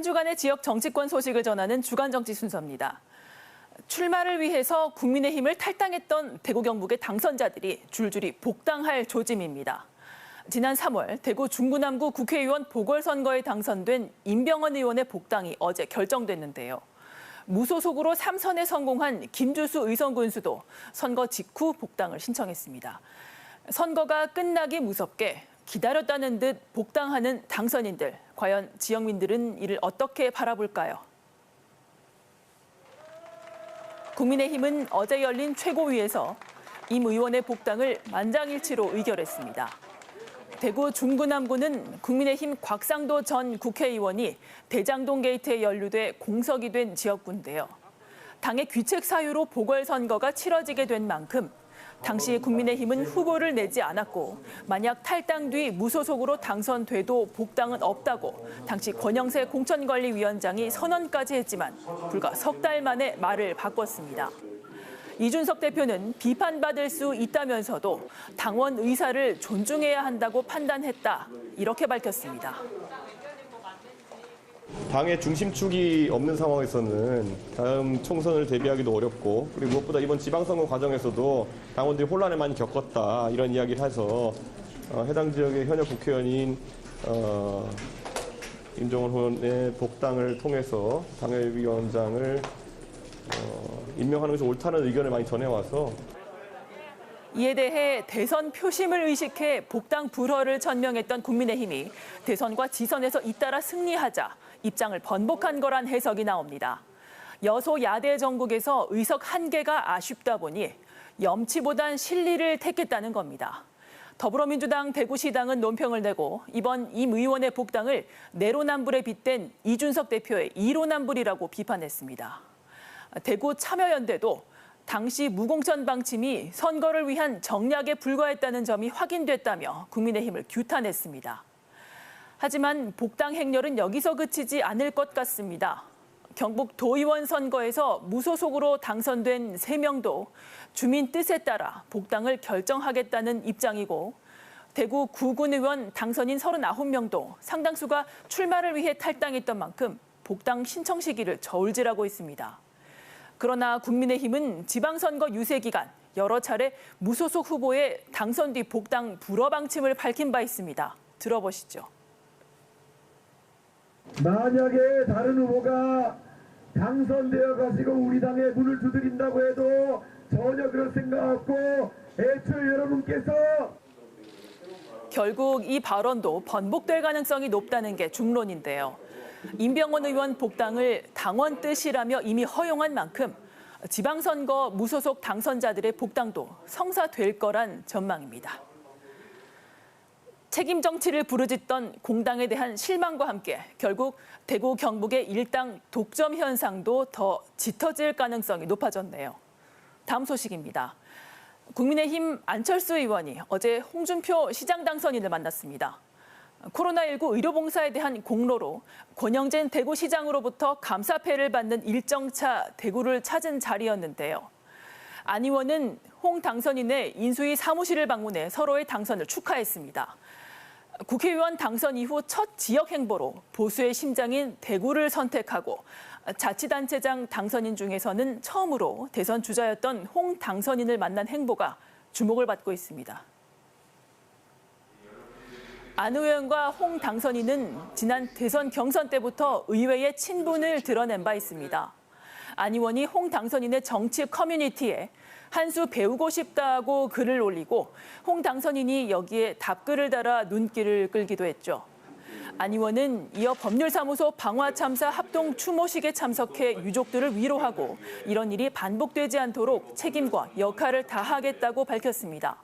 한 주간의 지역 정치권 소식을 전하는 주간정치 순서입니다. 출마를 위해서 국민의힘을 탈당했던 대구 경북의 당선자들이 줄줄이 복당할 조짐입니다. 지난 3월 대구 중구남구 국회의원 보궐선거에 당선된 임병헌 의원의 복당이 어제 결정됐는데요. 무소속으로 3선에 성공한 김주수 의선 군수도 선거 직후 복당을 신청했습니다. 선거가 끝나기 무섭게 기다렸다는 듯 복당하는 당선인들, 과연 지역민들은 이를 어떻게 바라볼까요? 국민의힘은 어제 열린 최고위에서 임 의원의 복당을 만장일치로 의결했습니다. 대구 중구남구는 국민의힘 곽상도 전 국회의원이 대장동 게이트에 연루돼 공석이 된 지역구인데요. 당의 귀책 사유로 보궐선거가 치러지게 된 만큼 당시 국민의힘은 후보를 내지 않았고 만약 탈당 뒤 무소속으로 당선돼도 복당은 없다고 당시 권영세 공천관리위원장이 선언까지 했지만 불과 석 달 만에 말을 바꿨습니다. 이준석 대표는 비판받을 수 있다면서도 당원 의사를 존중해야 한다고 판단했다, 이렇게 밝혔습니다. 당의 중심축이 없는 상황에서는 다음 총선을 대비하기도 어렵고, 그리고 무엇보다 이번 지방선거 과정에서도 당원들이 혼란을 많이 겪었다, 이런 이야기를 해서 해당 지역의 현역 국회의원인 임병헌 의원의 복당을 통해서 당협위원장을 임명하는 것이 옳다는 의견을 많이 전해와서, 이에 대해 대선 표심을 의식해 복당 불허를 천명했던 국민의힘이 대선과 지선에서 잇따라 승리하자 입장을 번복한 거란 해석이 나옵니다. 여소야대 정국에서 의석 한계가 아쉽다 보니 염치보단 실리를 택했다는 겁니다. 더불어민주당 대구시당은 논평을 내고 이번 임 의원의 복당을 내로남불에 빗댄 이준석 대표의 이로남불이라고 비판했습니다. 대구 참여연대도 당시 무공천 방침이 선거를 위한 정략에 불과했다는 점이 확인됐다며 국민의힘을 규탄했습니다. 하지만 복당 행렬은 여기서 그치지 않을 것 같습니다. 경북 도의원 선거에서 무소속으로 당선된 3명도 주민 뜻에 따라 복당을 결정하겠다는 입장이고, 대구 구군 의원 당선인 39명도 상당수가 출마를 위해 탈당했던 만큼 복당 신청 시기를 저울질하고 있습니다. 그러나 국민의힘은 지방선거 유세 기간 여러 차례 무소속 후보의 당선 뒤 복당 불허 방침을 밝힌 바 있습니다. 들어보시죠. 만약에 다른 후보가 당선되어 가지고 우리 당에 문을 두드린다고 해도 전혀 그럴 생각 없고, 애초에 여러분께서 결국 이 발언도 번복될 가능성이 높다는 게 중론인데요. 임병헌 의원 복당을 당원 뜻이라며 이미 허용한 만큼 지방선거 무소속 당선자들의 복당도 성사될 거란 전망입니다. 책임 정치를 부르짖던 공당에 대한 실망과 함께 결국 대구 경북의 일당 독점 현상도 더 짙어질 가능성이 높아졌네요. 다음 소식입니다. 국민의힘 안철수 의원이 어제 홍준표 시장 당선인을 만났습니다. 코로나19 의료봉사에 대한 공로로 권영진 대구시장으로부터 감사패를 받는 일정차 대구를 찾은 자리였는데요. 안 의원은 홍 당선인의 인수위 사무실을 방문해 서로의 당선을 축하했습니다. 국회의원 당선 이후 첫 지역 행보로 보수의 심장인 대구를 선택하고 자치단체장 당선인 중에서는 처음으로 대선 주자였던 홍 당선인을 만난 행보가 주목을 받고 있습니다. 안 의원과 홍 당선인은 지난 대선 경선 때부터 의회의 친분을 드러낸 바 있습니다. 안 의원이 홍 당선인의 정치 커뮤니티에 한 수 배우고 싶다고 글을 올리고 홍 당선인이 여기에 답글을 달아 눈길을 끌기도 했죠. 안 의원은 이어 법률사무소 방화 참사 합동 추모식에 참석해 유족들을 위로하고 이런 일이 반복되지 않도록 책임과 역할을 다하겠다고 밝혔습니다.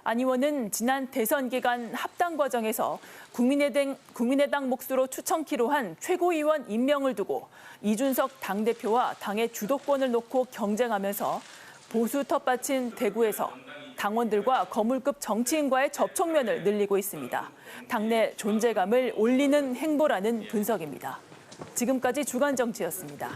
안 의원은 지난 대선 기간 합당 과정에서 국민의당 몫으로 추천키로 한 최고위원 임명을 두고 이준석 당대표와 당의 주도권을 놓고 경쟁하면서 보수 텃밭인 대구에서 당원들과 거물급 정치인과의 접촉면을 늘리고 있습니다. 당내 존재감을 올리는 행보라는 분석입니다. 지금까지 주간정치였습니다.